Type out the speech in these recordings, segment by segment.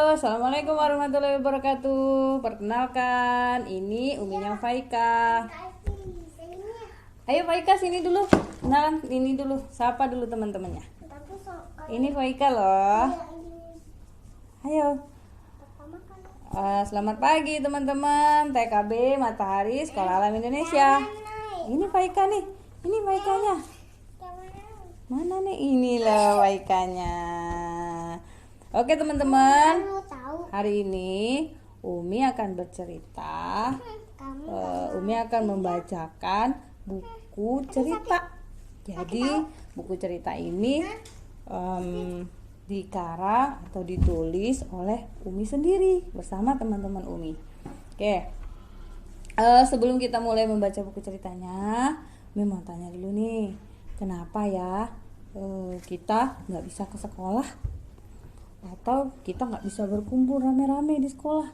Assalamualaikum warahmatullahi wabarakatuh. Perkenalkan, ini uminya Faika. Ayo Faika sini dulu. Kenalan ini dulu. Sapa dulu teman-temannya. Ini Faika loh. Ayo. Selamat pagi teman-teman TKB Matahari Sekolah Alam Indonesia. Ini Faika nih. Ini Faikanya. Mana nih? Ini loh Faikanya. Oke teman-teman, hari ini Umi akan bercerita. Umi akan membacakan buku cerita. Jadi buku cerita ini dikarang atau ditulis oleh Umi sendiri bersama teman-teman Umi. Oke, sebelum kita mulai membaca buku ceritanya, Umi mau tanya dulu nih, kenapa ya kita nggak bisa ke sekolah? Atau kita nggak bisa berkumpul rame-rame di sekolah?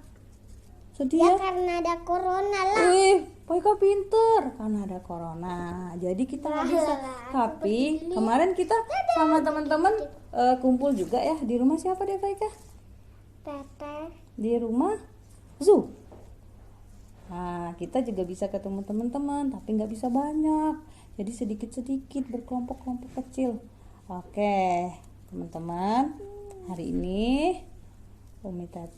Sedih ya? Karena ada corona lah. Faika pinter, karena ada corona. Jadi kita nggak bisa. Tapi kemarin kita sama teman-teman kumpul juga ya di rumah siapa deh Faika? Teteh. Di rumah Zu. Nah, kita juga bisa ketemu teman-teman, tapi nggak bisa banyak. Jadi sedikit-sedikit berkelompok-kelompok kecil. Oke, teman-teman. Hari ini Uminya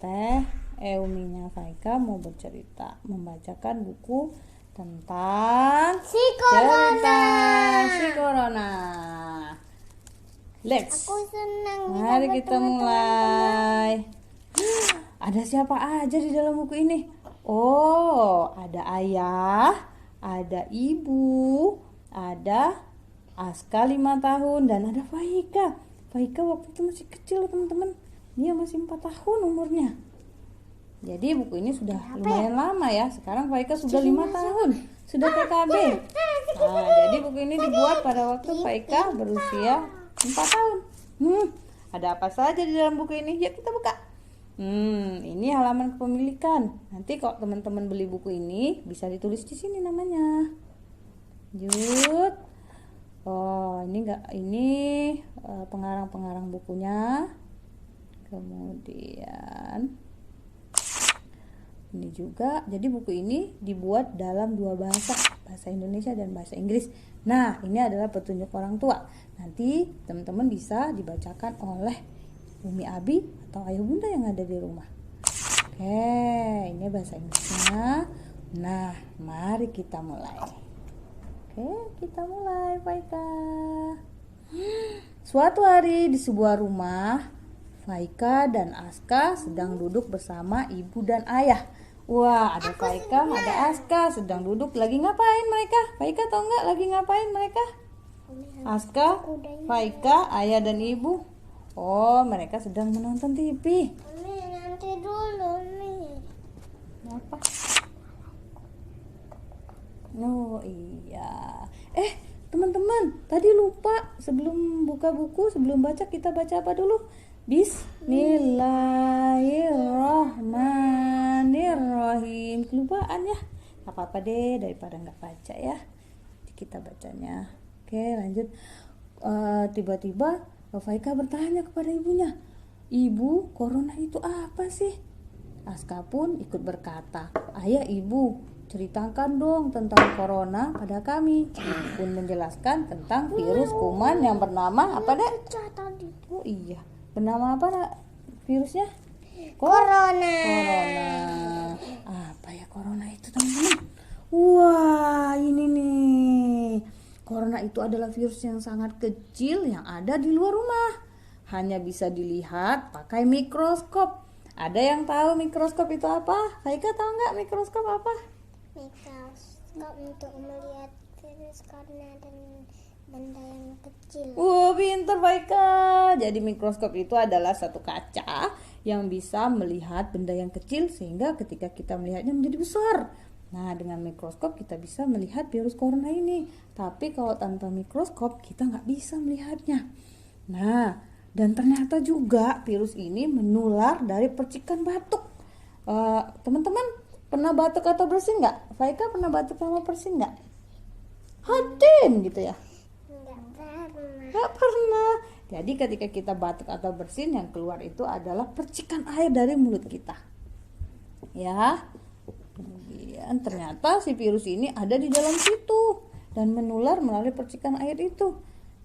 Faika mau bercerita, membacakan buku tentang Si corona. Let's. Aku senang. Mari kita mulai. Ada siapa aja di dalam buku ini? Oh, ada ayah, ada ibu, ada Aska 5 tahun, dan ada Faika. Faika waktu itu masih kecil teman-teman. Dia masih 4 tahun umurnya. Jadi buku ini sudah lumayan lama ya. Sekarang Faika sudah 5 tahun. Sudah TKB. Nah, jadi buku ini dibuat pada waktu Faika berusia 4 tahun. Ada apa saja di dalam buku ini? Yuk kita buka. Ini halaman kepemilikan. Nanti kalau teman-teman beli buku ini bisa ditulis di sini namanya. Yuk. Oh, ini pengarang-pengarang bukunya. Kemudian ini juga. Jadi buku ini dibuat dalam 2 bahasa, bahasa Indonesia dan bahasa Inggris. Nah, ini adalah petunjuk orang tua. Nanti teman-teman bisa dibacakan oleh Umi Abi atau ayah bunda yang ada di rumah. Oke, ini bahasa Inggrisnya. Nah, mari kita mulai. Oke, kita mulai Faika. Suatu hari di sebuah rumah, Faika dan Aska sedang duduk bersama ibu dan ayah. Wah, ada Faika, ada Aska sedang duduk. Lagi ngapain mereka? Faika tahu nggak lagi ngapain mereka? Aska, Faika, ayah dan ibu. Oh, mereka sedang menonton TV. Nanti dulu nih. Apa? Oh iya. Teman-teman, tadi lupa sebelum buka buku, sebelum baca kita baca apa dulu? Bismillahirrahmanirrahim. Kelupaan ya. Gak apa-apa deh daripada nggak baca ya. Kita bacanya. Oke, lanjut. Tiba-tiba Faika bertanya kepada ibunya, "Ibu, corona itu apa sih?" Aska pun ikut berkata, "Ayah, ibu, ceritakan dong tentang corona pada kami." Ibu pun menjelaskan tentang virus kuman yang bernama apa deh? Oh iya, bernama apa virusnya? Corona. Apa ya corona itu teman-teman? Wah, ini nih. Corona itu adalah virus yang sangat kecil yang ada di luar rumah. Hanya bisa dilihat pakai mikroskop. Ada yang tahu mikroskop itu apa? Faika tahu nggak mikroskop apa? Mikroskop untuk melihat virus corona dan benda yang kecil. Pinter Faika. Jadi mikroskop itu adalah satu kaca yang bisa melihat benda yang kecil sehingga ketika kita melihatnya menjadi besar. Nah, dengan mikroskop kita bisa melihat virus corona ini. Tapi kalau tanpa mikroskop kita nggak bisa melihatnya. Nah, dan ternyata juga virus ini menular dari percikan batuk. Teman-teman pernah batuk atau bersin nggak? Faika pernah batuk sama bersin nggak? Hatim gitu ya? Enggak pernah. Nggak pernah. Jadi ketika kita batuk atau bersin, yang keluar itu adalah percikan air dari mulut kita. Ya. Kemudian ternyata si virus ini ada di dalam situ dan menular melalui percikan air itu.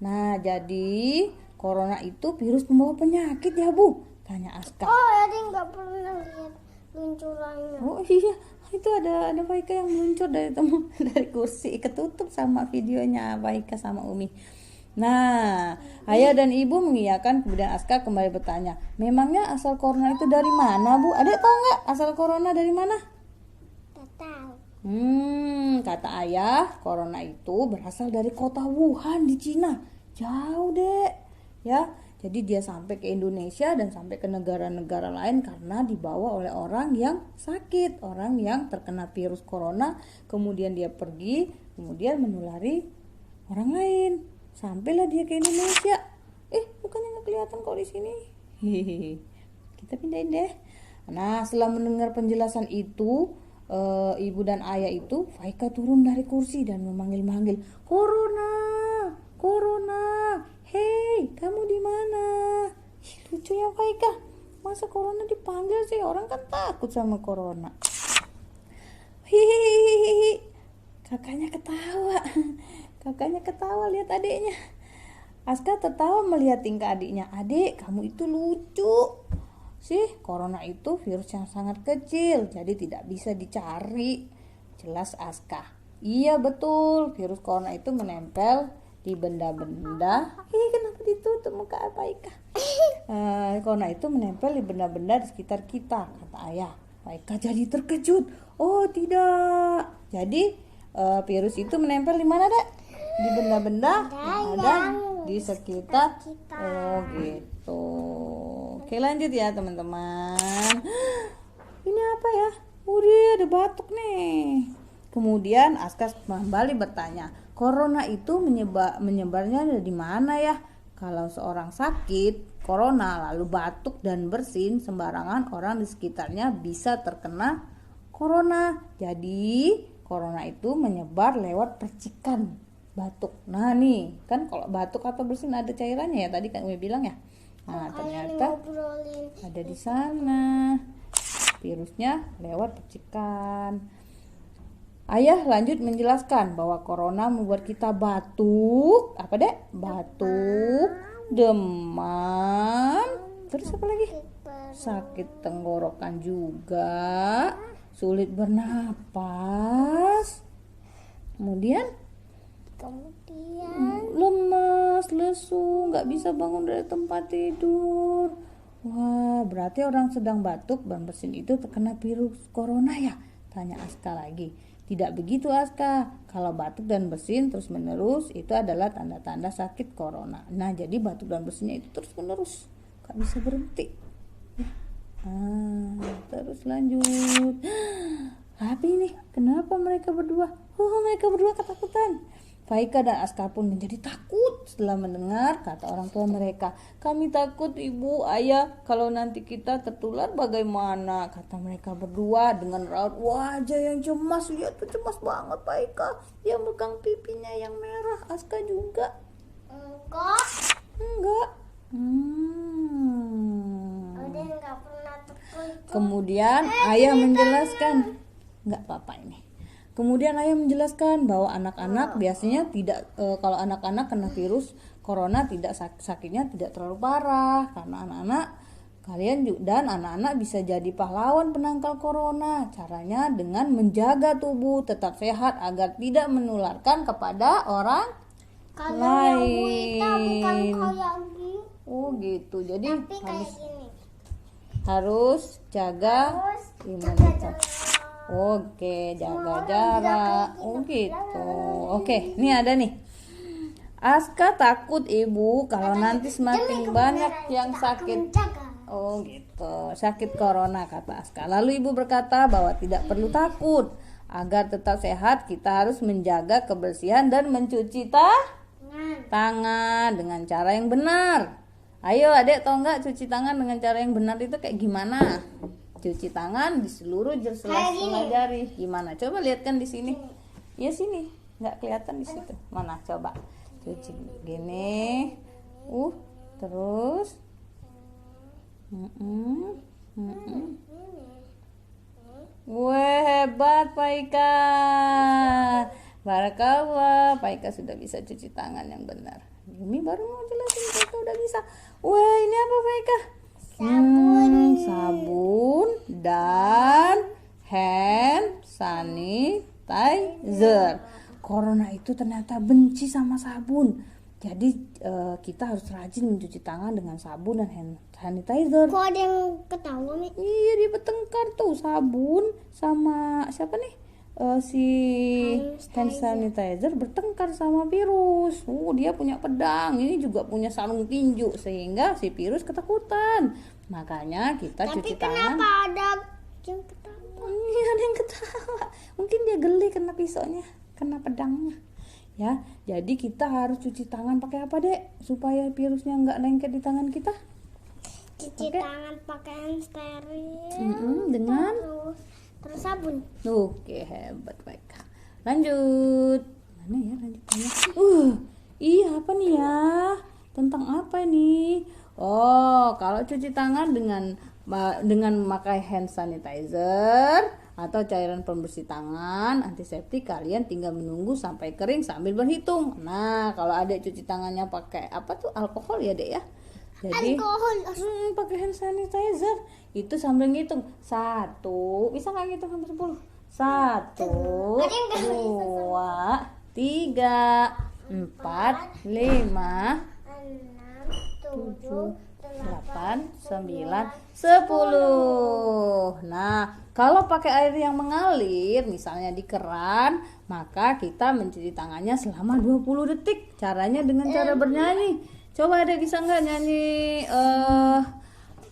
Nah, jadi corona itu virus pembawa penyakit ya, Bu? Tanya Aska. Oh, Adi nggak pernah lihat luncurannya. Oh iya, itu ada Faika yang meluncur dari kursi, ketutup sama videonya Faika sama Umi. Nah, ayah dan ibu mengiyakan, kemudian Aska kembali bertanya, memangnya asal corona itu dari mana, Bu? Adek tahu nggak asal corona dari mana? Tak tahu. Kata ayah, corona itu berasal dari kota Wuhan di Cina. Jauh, Dek. Ya, jadi dia sampai ke Indonesia dan sampai ke negara-negara lain karena dibawa oleh orang yang sakit, orang yang terkena virus corona, kemudian dia pergi, kemudian menulari orang lain. Sampailah dia ke Indonesia. Bukannya nggak kelihatan kok di sini. Hehehe. Kita pindahin deh. Nah, setelah mendengar penjelasan itu, ibu dan ayah itu, Faika turun dari kursi dan memanggil-manggil, Corona, Corona, hei, kamu di mana? Lucu ya Faika. Masa Corona dipanggil sih? Orang kan takut sama Corona. Hihihi. Kakaknya ketawa lihat adiknya. Aska tertawa melihat tingkah adiknya. Adik, kamu itu lucu. Sih, corona itu virus yang sangat kecil, jadi tidak bisa dicari. Jelas Aska. Iya betul, virus corona itu menempel di benda-benda. Kenapa ditutup muka Faika? Corona itu menempel di benda-benda di sekitar kita, kata ayah. Faika jadi terkejut. Oh tidak. Jadi virus itu menempel di mana, Dek? Di benda-benda yang ada di sekitar kita. Oh gitu. Oke, lanjut ya teman-teman. Ini apa ya? Udah ada batuk nih. Kemudian Aska kembali bertanya, corona itu menyebarnya dari mana ya? Kalau seorang sakit corona lalu batuk dan bersin sembarangan, orang di sekitarnya bisa terkena corona. Jadi corona itu menyebar lewat percikan batuk. Nah nih, kan kalau batuk atau bersin ada cairannya ya, tadi kan Umi bilang ya. Nah, ternyata ada di sana. Virusnya lewat percikan. Ayah lanjut menjelaskan bahwa corona membuat kita batuk, apa Dek? Batuk, demam, terus apa lagi? Sakit tenggorokan juga, sulit bernapas. Kemudian lemas, lesu, nggak bisa bangun dari tempat tidur. Wah, berarti orang sedang batuk dan bersin itu terkena virus corona ya? Tanya Aska lagi. Tidak begitu Aska. Kalau batuk dan bersin terus menerus itu adalah tanda-tanda sakit corona. Nah, jadi batuk dan bersinnya itu terus menerus, nggak bisa berhenti. Terus lanjut. Tapi nih, kenapa mereka berdua? Mereka berdua ketakutan. Faika dan Aska pun menjadi takut setelah mendengar kata orang tua mereka. Kami takut ibu, ayah, kalau nanti kita tertular bagaimana? Kata mereka berdua dengan raut wajah yang cemas. Lihat tuh cemas banget Faika. Dia megang pipinya yang merah. Aska juga. Enggak. Enggak pernah takut. Kemudian ayah menjelaskan. Enggak apa-apa ini. Kemudian ayah menjelaskan bahwa anak-anak biasanya tidak, kalau anak-anak kena virus corona tidak sakitnya tidak terlalu parah, karena anak-anak bisa jadi pahlawan penangkal corona. Caranya dengan menjaga tubuh tetap sehat agar tidak menularkan kepada orang lain. Bukan kayak gini. Oh gitu. Jadi Tapi harus jaga imunitas. Oke, jaga jarak. Oh gitu. Oke, ini ada nih. Aska takut ibu kalau nanti semakin banyak yang sakit. Oh gitu, sakit corona kata Aska. Lalu ibu berkata bahwa tidak perlu takut. Agar tetap sehat kita harus menjaga kebersihan dan mencuci tangan dengan cara yang benar. Ayo adek, tau nggak cuci tangan dengan cara yang benar itu kayak gimana? Cuci tangan di seluruh sela-sela jari. Gimana? Coba lihatkan di sini. Ya sini, nggak kelihatan di situ. Mana? Coba. Cuci gini. Terus. Wah, hebat Pak Ika. Barakallah, Pak Ika sudah bisa cuci tangan yang benar. Ini baru mau jelasin Pak Ika udah bisa. Wah, ini apa Pak Ika? Sabun dan hand sanitizer. Corona itu ternyata benci sama sabun. Jadi kita harus rajin mencuci tangan dengan sabun dan hand sanitizer. Kok ada yang ketawa nih? Iya, dia bertengkar tuh sabun sama siapa nih? Si hand sanitizer bertengkar sama virus. Dia punya pedang, ini juga punya sarung tinju sehingga si virus ketakutan. Makanya kita cuci tangan. Tapi kenapa ada yang ketawa? Iya, ada yang ketawa. Mungkin dia geli kena pisaunya, kena pedangnya. Ya, jadi kita harus cuci tangan pakai apa, Dek? Supaya virusnya nggak lengket di tangan kita. Cuci tangan pakai hand steril. Dengan terus sabun. Oke, hebat baik. Lanjut. Mana ya lanjutannya? Iya apa nih ya? Tentang apa nih? Oh, kalau cuci tangan dengan memakai hand sanitizer atau cairan pembersih tangan antiseptik, kalian tinggal menunggu sampai kering sambil berhitung. Nah, kalau Adek cuci tangannya pakai apa tuh? Alkohol ya, Dek ya? Jadi pakai hand sanitizer itu sambil ngitung 1, bisa nggak ngitung sampai 10? 1, 2, 3, 4, 5, 7, 8, 9, 10. Nah, kalau pakai air yang mengalir, misalnya di keran, maka kita mencuci tangannya selama 20 detik. Caranya dengan cara bernyanyi. Coba ada bisa nggak nyanyi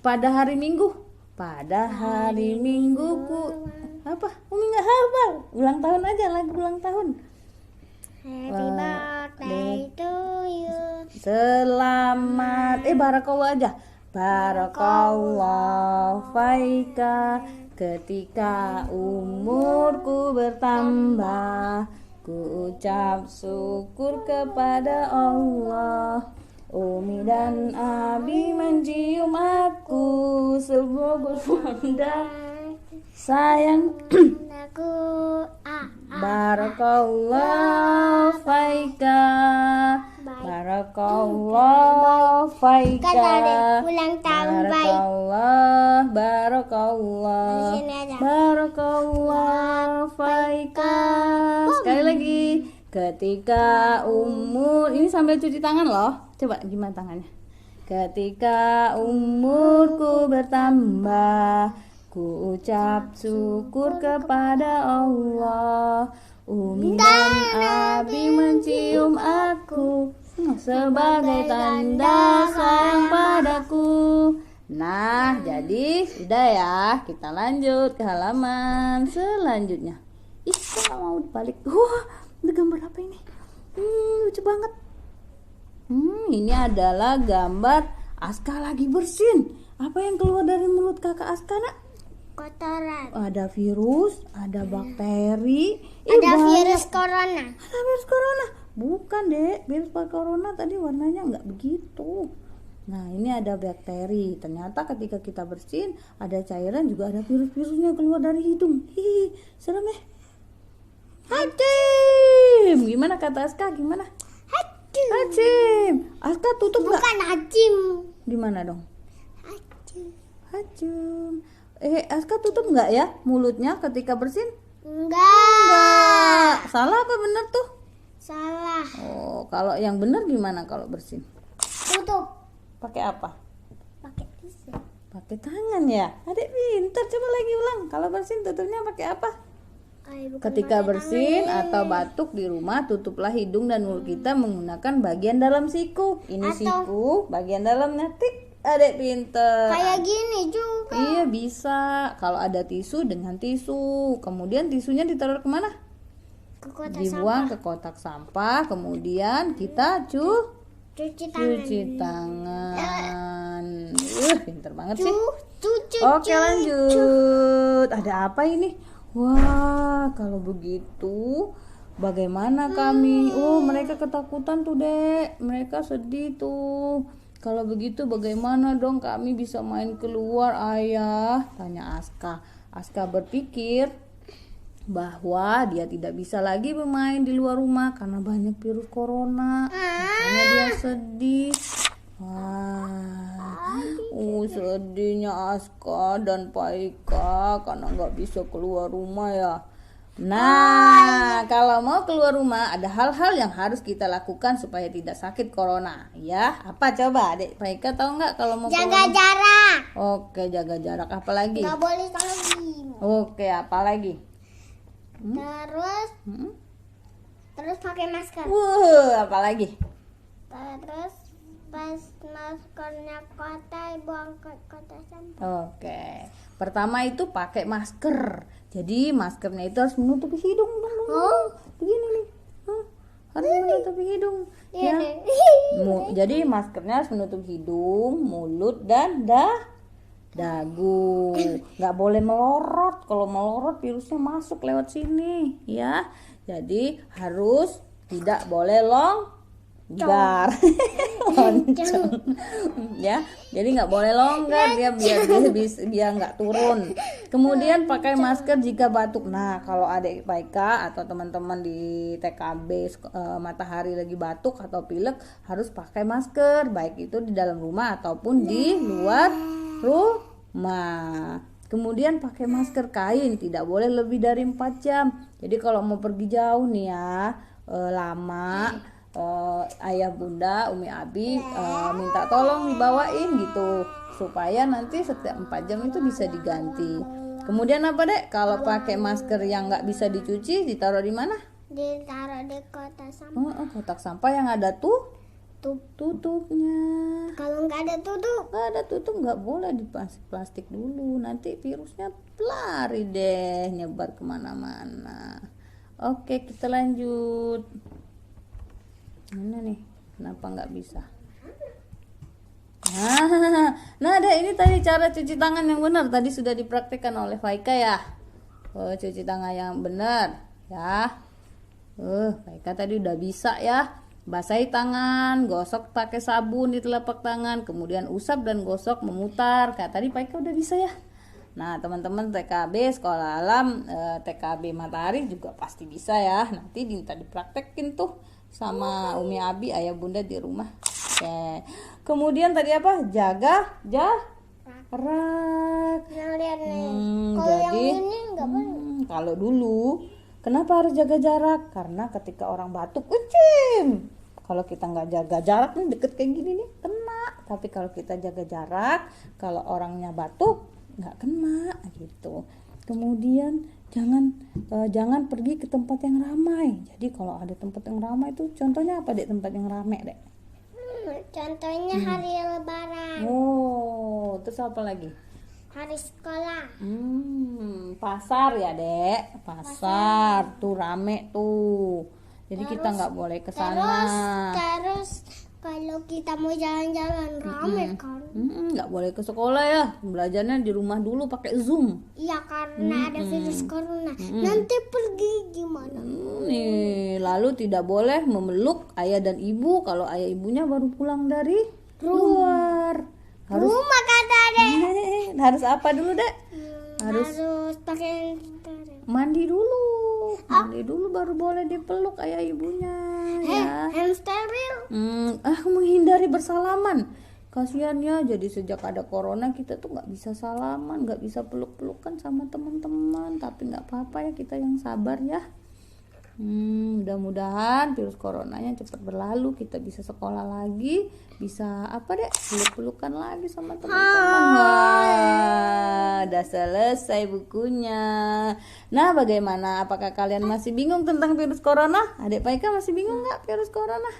pada hari Minggu? Pada hari Mingguku apa? Umi nggak hafal. Ulang tahun aja, lagu ulang tahun. Happy birthday to you. Selamat barakallah aja. Barakallah faika. Ketika umurku bertambah, ku ucap syukur kepada Allah. Umi dan Abi mencium aku, semoga bunda sayang. Barakallah faika. Barakallah faika. Ulang tahun baik. Barakallah. Barakallah faika. Sekali lagi. Ketika umur, ini sambil cuci tangan loh. Coba gimana tangannya? Ketika umurku bertambah, ku ucap syukur kepada Allah. Umi dan Abi mencium aku sebagai tanda sayang padaku. Nah, jadi udah ya, kita lanjut ke halaman selanjutnya. Kok mau balik? Ini gambar apa ini? Lucu banget. Ini adalah gambar Aska lagi bersin. Apa yang keluar dari mulut kakak Aska, Nak? Kotoran. Ada virus, ada bakteri. Ada virus corona. Ada virus corona. Bukan, Dek. Virus corona tadi warnanya nggak begitu. Nah, ini ada bakteri. Ternyata ketika kita bersin, ada cairan juga ada virus-virusnya keluar dari hidung. Serem ya? Hacim. Gimana kata Aska? Gimana? Hacim. Aska tutup nggak? Bukan hacim. Gimana dong? Hacim. Aska tutup nggak ya mulutnya ketika bersin? Enggak. Salah apa benar tuh? Salah. Oh, kalau yang benar gimana kalau bersin? Tutup. Pakai apa? Pakai tisu. Pakai tangan ya. Adik pintar, coba lagi ulang. Kalau bersin tutupnya pakai apa? Ketika bersin atau batuk di rumah, tutuplah hidung dan mulut kita menggunakan bagian dalam siku. Ini siku, bagian dalamnya tik. Adek pinter. Kayak gini juga. Iya bisa. Kalau ada tisu dengan tisu. Kemudian tisunya ditaruh kemana? Dibuang ke kotak sampah. Kemudian kita cuci tangan. Pinter banget sih. Oke, lanjut. Ada apa ini? Wah, kalau begitu bagaimana kami? Mereka ketakutan tuh, Dek. Mereka sedih tuh. Kalau begitu bagaimana dong kami bisa main keluar, Ayah? Tanya Aska. Aska berpikir bahwa dia tidak bisa lagi bermain di luar rumah karena banyak virus corona. Makanya dia sedih. Wah, sedihnya Aska dan Paika karena nggak bisa keluar rumah ya. Nah, kalau mau keluar rumah ada hal-hal yang harus kita lakukan supaya tidak sakit corona, ya. Apa coba, Adik Paika tahu nggak kalau mau Jaga keluar? jarak. Oke, jaga jarak. Apa lagi? Nggak boleh saling. Oke, apa lagi? Terus pakai masker. Apa lagi? Terus pas maskernya kotor buang ke kotak sampah. Oke, pertama itu pakai masker. Jadi maskernya itu harus menutupi hidung dong. Begini nih, harus menutupi hidung. Iya Ya. deh. Jadi maskernya harus menutup hidung, mulut dan dagu. Nggak boleh melorot. Kalau melorot virusnya masuk lewat sini, ya. Jadi harus tidak boleh longgar. Lonceng. Ya, jadi nggak boleh longgar dia biar nggak turun. Kemudian pakai masker jika batuk. Nah, kalau Adik Paika atau teman-teman di TKB Matahari lagi batuk atau pilek harus pakai masker, baik itu di dalam rumah ataupun di luar rumah. Kemudian pakai masker kain, tidak boleh lebih dari 4 jam. Jadi kalau mau pergi jauh nih ya, lama, ayah bunda, Umi Abi minta tolong dibawain gitu, supaya nanti setiap 4 jam itu bisa diganti. Kemudian apa Dek? Kalau pakai masker yang nggak bisa dicuci, ditaruh di mana? Ditaruh di kotak sampah. Kotak sampah yang ada tutupnya. Kalau nggak ada tutup. Nggak ada tutup, nggak boleh di plastik dulu, nanti virusnya lari deh, nyebar kemana-mana. Oke, kita lanjut. Mana nih? Kenapa nggak bisa? Nah, ada ini tadi cara cuci tangan yang benar. Tadi sudah dipraktikkan oleh Faika ya. Cuci tangan yang benar ya. Faika tadi udah bisa ya. Basahi tangan, gosok pakai sabun di telapak tangan, kemudian usap dan gosok memutar. Kayak tadi Faika udah bisa ya. Nah, teman-teman TKB Sekolah Alam, TKB Matahari juga pasti bisa ya. Nanti minta dipraktekin tuh sama Umi Abi, ayah bunda di rumah. Oke. Kemudian tadi apa? Jaga jarak. Nah, lihat nih. Kalau Jadi yang ini nggak boleh. kalau dulu kenapa harus jaga jarak? Karena ketika orang batuk, kucing. Kalau kita nggak jaga jarak nih deket kayak gini nih kena. Tapi kalau kita jaga jarak, kalau orangnya batuk nggak kena gitu. Kemudian jangan pergi ke tempat yang ramai. Jadi kalau ada tempat yang ramai itu contohnya apa Dek, tempat yang ramai Dek? Contohnya hari Lebaran. Terus apa lagi? Hari sekolah. Pasar ya Dek, pasar tuh rame tuh. Jadi kita nggak boleh ke sana. Terus kalau kita mau jalan-jalan rame kan? Nggak boleh ke sekolah ya, belajarnya di rumah dulu pakai Zoom. Iya karena ada virus corona. Nanti pergi gimana? Nih, lalu tidak boleh memeluk ayah dan ibu kalau ayah ibunya baru pulang dari luar. Rumah kata Dek. Harus apa dulu Dek? Harus pakai Mandi dulu baru boleh dipeluk ayah ibunya ya. hand steril. Menghindari bersalaman. Kasihan ya, jadi sejak ada corona kita tuh nggak bisa salaman, nggak bisa peluk-pelukan sama teman-teman. Tapi nggak apa-apa ya, kita yang sabar ya. Mudah-mudahan virus coronanya cepat berlalu, kita bisa sekolah lagi, bisa peluk-pelukan lagi sama teman-teman. Udah selesai bukunya. Nah, bagaimana? Apakah kalian masih bingung tentang virus corona? Adik Paika masih bingung nggak virus corona?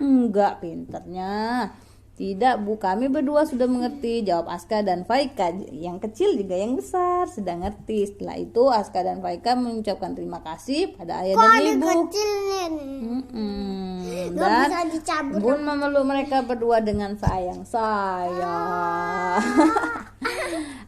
Enggak, pinternya. Tidak Bu, kami berdua sudah mengerti, jawab Aska dan Faika. Yang kecil juga yang besar sudah ngerti. Setelah itu Aska dan Faika mengucapkan terima kasih pada ayah dan ibu. Kecil nih. Nggak Dan bisa dicabut. Bun memeluk mereka berdua dengan sayang.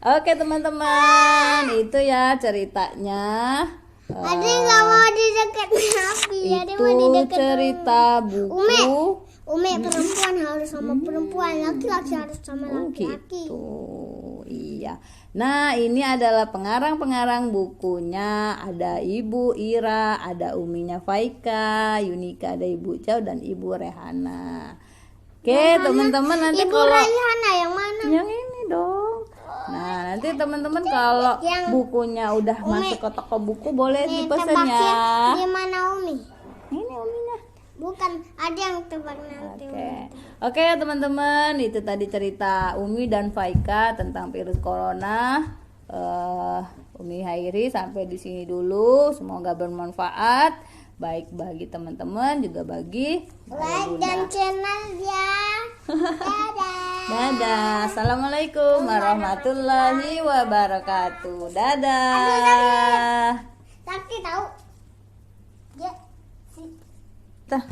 Oke teman-teman, itu ya ceritanya. Ade nggak mau di dekat Nabi. Ade mau di Itu dekat cerita buku. Umi perempuan harus sama perempuan, laki-laki harus sama laki-laki. Gitu. Iya. Nah, ini adalah pengarang-pengarang bukunya. Ada Ibu Ira, ada uminya Faika, Yunika, ada Ibu Cao dan Ibu Rehana. Oke, teman-teman nanti Ibu kalau Rayhana yang mana? yang ini dong. Nah, nanti teman-teman kalau Yang- bukunya udah masuk ke toko buku boleh Nih, dipesan tebaknya ya. di mana Umi? Ini uminya. Bukan, ada yang tebak nanti. Oke ya teman-teman, itu tadi cerita Umi dan Faika tentang virus corona. Umi Hairi sampai di sini dulu. Semoga bermanfaat baik bagi teman-teman juga bagi Like dan channel ya. Dadah. Dadah. Assalamualaikum warahmatullahi wabarakatuh. Dadah. Sakit tahu. Ya. Tah.